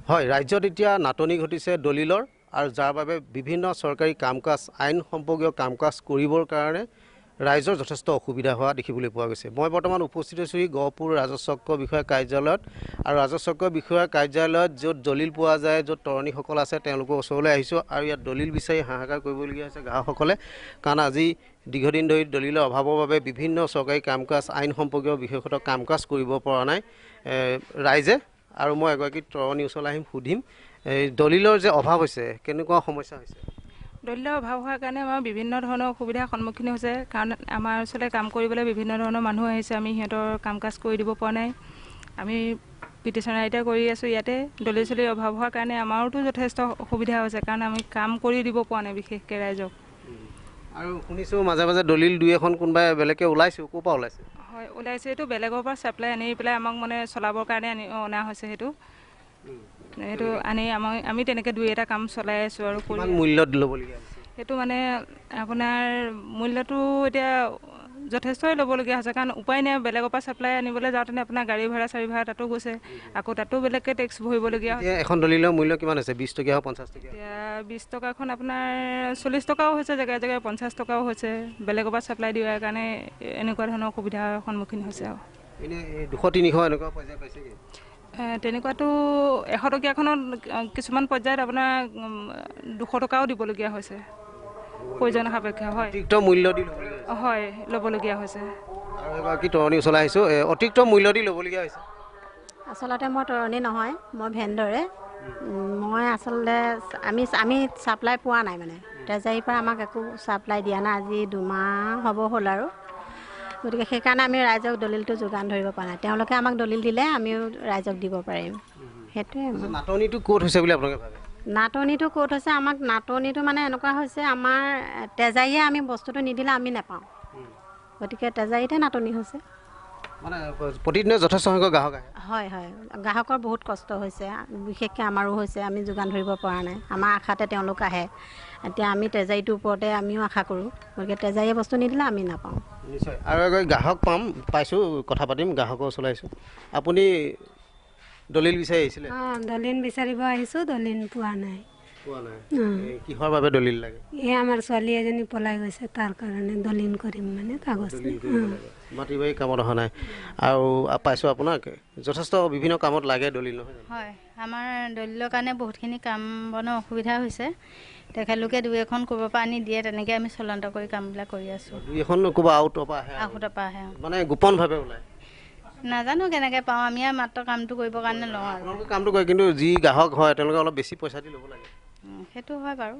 হয়, ৰাজ্যত এতিয়া নাটনি ঘটিছে দলিলৰ আৰু যাৰ বাবে বিভিন্ন চৰকাৰী কাম কাজ আইন সম্পৰ্কীয় কাম কাজ কৰিবৰ কাৰণে ৰাইজৰ যথেষ্ট অসুবিধা হোৱা দেখিবলৈ পোৱা গৈছে। মই বৰ্তমান উপস্থিত হৈছোঁ গহপুৰ ৰাজচক্ৰ বিষয়া কাৰ্যালয়ত আৰু ৰাজচক্ৰ বিষয়াৰ কাৰ্যালয়ত য'ত দলিল পোৱা যায়, য'ত তৰণীসকল আছে তেওঁলোকৰ ওচৰলৈ আহিছোঁ আৰু ইয়াত দলিল বিচাৰি হাহাকাৰ কৰিবলগীয়া হৈছে গ্ৰাহকসকলে, কাৰণ আজি দীৰ্ঘদিন ধৰি দলিলৰ অভাৱৰ বাবে বিভিন্ন চৰকাৰী কাম কাজ আইন সম্পৰ্কীয় বিশেষত কাম কাজ কৰিব পৰা নাই ৰাইজে। আৰু মই এগৰাকী তৰণী ওচৰলৈ আহিম, সুধিম এই দলিলৰ যে অভাৱ হৈছে কেনেকুৱা সমস্যা হৈছে। দলিলৰ অভাৱ হোৱাৰ কাৰণে আমাৰ বিভিন্ন ধৰণৰ অসুবিধাৰ সন্মুখীন হৈছে, কাৰণ আমাৰ ওচৰলৈ কাম কৰিবলৈ বিভিন্ন ধৰণৰ মানুহ আহিছে, আমি সিহঁতৰ কাম কাজ কৰি দিব পৰা নাই। আমি পিটিশ্যন ৰাইটাৰ কৰি আছোঁ ইয়াতে, দলিল চলিৰ অভাৱ হোৱাৰ কাৰণে আমাৰোতো যথেষ্ট অসুবিধা হৈছে, কাৰণ আমি কাম কৰি দিব পৰা নাই বিশেষকৈ ৰাইজক। আৰু শুনিছোঁ মাজে মাজে দলিল দুই এখন কোনোবাই বেলেগকৈ ওলাইছোঁ, ক'ৰ পৰা ওলাইছে? হয়, ওলাইছে, এইটো বেলেগৰ পৰা চাপ্লাই আনি পেলাই আমাক মানে চলাবৰ কাৰণে অনা হৈছে। সেইটো আনি আমি তেনেকৈ দুই এটা কাম চলাই আছোঁ আৰু কিমান মূল্যত ল'বলগীয়া হৈছে? সেইটো মানে আপোনাৰ মূল্যটো এতিয়া যথেষ্টই ল'বলগীয়া হৈছে, কাৰণ উপায় নাই, বেলেগৰ পৰা চাপ্লাই আনিবলৈ যাওঁতেনে আপোনাৰ গাড়ী ভাড়া চাৰি ভাড়া তাতো গৈছে, আকৌ তাতো বেলেগকৈ টেক্স ভৰিবলগীয়া হৈছে। এখন দলিলৰ মূল্য কিমান হৈছে? 20 টকীয়া হওক 50 টকীয়া? এতিয়া 20 টকাখন আপোনাৰ 40 টকাও হৈছে, জেগাই জেগাই 50 টকাও হৈছে। বেলেগৰ পৰা চাপ্লাই দিয়াৰ কাৰণে এনেকুৱা ধৰণৰ অসুবিধাৰ সন্মুখীন হৈছে। আৰু এনেই 200-300 এনেকুৱা পৰ্যায় পাইছেগৈ? তেনেকুৱাতো 100 টকীয়াখনত কিছুমান পৰ্যায়ত আপোনাৰ 200 টকাও দিবলগীয়া হৈছে প্ৰয়োজন সাপেক্ষে। হয়, অতিৰিক্ত মূল্য দি হয়, ল'বলগীয়া হৈছে। আৰু এগৰাকী তৰণী ওচৰলৈ আহিছোঁ, অতিৰিক্ত মূল্য দি ল'বলগীয়া হৈছে। আচলতে মই তৰণী নহয়, মই ভেণ্ডৰে। মই আচলতে আমি ছাপ্লাই পোৱা নাই, মানে ট্ৰেজাৰীৰ পৰা আমাক একো ছাপ্লাই দিয়া নাই, আজি 2 মাহ হ'ব হ'ল আৰু। গতিকে সেইকাৰণে আমি ৰাইজক দলিলটো যোগান ধৰিব পৰা নাই। তেওঁলোকে আমাক দলিল দিলে আমিও ৰাইজক দিব পাৰিম, সেইটোৱে। নাটনিটো ক'ত হৈছে বুলি আপোনালোকে ভাবে? নাটনিটো ক'ত হৈছে, আমাক নাটনিটো মানে এনেকুৱা হৈছে, আমাৰ ট্ৰেজাৰীয়ে আমি বস্তুটো নিদিলে আমি নাপাওঁ, গতিকে ট্ৰেজাৰীতে নাটনি হৈছে। মানে প্ৰতিদিনে যথেষ্ট সংখ্যক গ্ৰাহক আহে? হয়, হয়, গ্ৰাহকৰ বহুত কষ্ট হৈছে, বিশেষকৈ আমাৰো হৈছে। আমি যোগান ধৰিব পৰা নাই, আমাৰ আশাতে তেওঁলোক আহে। এতিয়া আমি ট্ৰেজাৰীটোৰ ওপৰতে আমিও আশা কৰোঁ, গতিকে ট্ৰেজাৰীয়ে বস্তু নিদিলে আমি নাপাওঁ। নিশ্চয়। আৰু এগৰাকী গ্ৰাহক পাইছোঁ, কথা পাতিম, গ্ৰাহকৰ ওচৰলৈ আহিছোঁ। আপুনি দলিল বিচাৰি আহিছিলে? দলিল বিচাৰিব আহিছোঁ, দলিল পোৱা নাই। পোৱা নাই? কিহৰ বাবে দলিল লাগে? এই আমাৰ ছোৱালী এজনী পলাই গৈছে, তাৰ কাৰণে দলিল কৰিম, মানে কাগজ। মাটি বাৰী কামত অহা নাই। আৰু পাইছোঁ আপোনাক যথেষ্ট বিভিন্ন কামত লাগে দলিল, নহয়? হয়, আমাৰ দলিলৰ কাৰণে বহুতখিনি কাম বনৰ অসুবিধা হৈছে। তেখেতলোকে 2-এখন ক'ৰবাৰ পৰা আনি দিয়ে, তেনেকৈ আমি চলন্ত কৰি কামবিলাক কৰি আছোঁ। 2-এখন ক'ৰবাৰ আউটৰ পৰা আহে? আহোঁতৰ পৰা আহে। মানে গোপনভাৱে ওলায়? নাজানো কেনেকৈ পাওঁ, আমি আৰু মাত্ৰ কামটো কৰিবৰ কাৰণে লওঁ আৰু। আপোনালোকে কামটো কৰে, কিন্তু যি গ্ৰাহক হয় তেওঁলোকে অলপ বেছি পইচা দি ল'ব লাগে। সেইটো হয় বাৰু।